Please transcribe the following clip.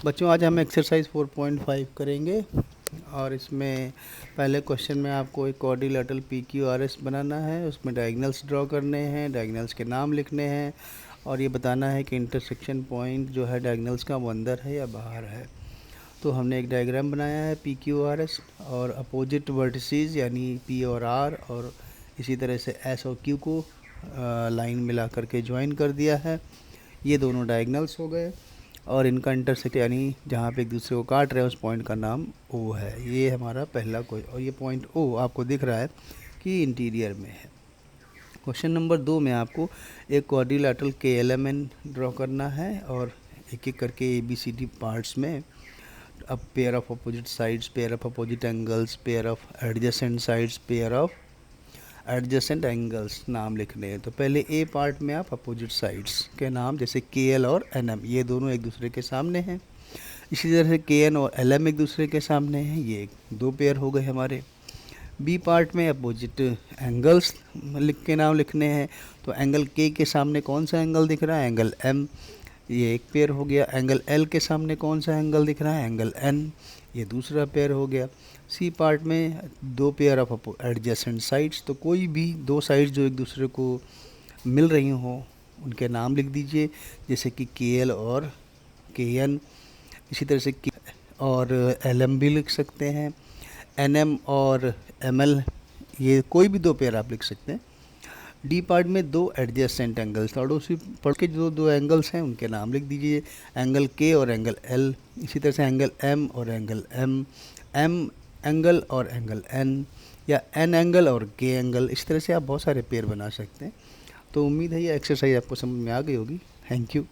बच्चों आज हम एक्सरसाइज 4.5 करेंगे और इसमें पहले क्वेश्चन में आपको एक quadrilateral P Q R S बनाना है। उसमें डायगनल्स ड्रॉ करने हैं, डायगनल्स के नाम लिखने हैं और ये बताना है कि इंटरसेक्शन पॉइंट जो है डायगनल्स का वो अंदर है या बाहर है। तो हमने एक डायग्राम बनाया है पी क्यू आर एस और अपोजिट वर्टिसेस यानी पी और आर और इसी तरह से एस और क्यू को लाइन मिला करके ज्वाइन कर दिया है। ये दोनों डायगनल्स हो गए और इनका इंटरसेक्ट यानी जहाँ पे एक दूसरे को काट रहे हैं उस पॉइंट का नाम ओ है। ये हमारा पहला कोई और ये पॉइंट ओ आपको दिख रहा है कि इंटीरियर में है। क्वेश्चन नंबर 2 में आपको एक क्वाड्रिलेटरल के एल एम एन ड्रॉ करना है और एक एक करके A B C D parts में अब pair of opposite sides, pair of opposite angles, pair of adjacent sides, pair of adjacent angles नाम लिखने हैं। तो पहले ए पार्ट में आप अपोजिट साइड्स के नाम जैसे के एल और एन एम ये दोनों एक दूसरे के सामने हैं। इसी तरह से के एन और एल एम एक दूसरे के सामने हैं, ये दो पेयर हो गए हमारे। बी पार्ट में अपोजिट एंगल्स लिख के नाम लिखने हैं। तो एंगल के सामने कौन सा एंगल दिख रहा है? एंगल एम, ये एक पेयर हो गया। एंगल एल के सामने कौन सा एंगल दिख रहा है? एंगल एन, ये दूसरा पेयर हो गया। सी पार्ट में दो पेयर ऑफ एडजेसेंट साइड्स, तो कोई भी दो साइड्स जो एक दूसरे को मिल रही हों उनके नाम लिख दीजिए जैसे कि के एल और के एन। इसी तरह से और एल एम भी लिख सकते हैं। एन एम और एम एल, ये कोई भी दो पेयर आप लिख सकते हैं। डी पार्ट में दो एडजेसेंट एंगल्स और उसी पढ़ के जो दो एंगल्स हैं उनके नाम लिख दीजिए, एंगल के और एंगल एल। इसी तरह से एंगल एम और एंगल एम, एम एंगल और एंगल एन, या एन एंगल और के एंगल। इस तरह से आप बहुत सारे पेयर बना सकते हैं। तो उम्मीद है ये एक्सरसाइज आपको समझ में आ गई होगी। Thank you.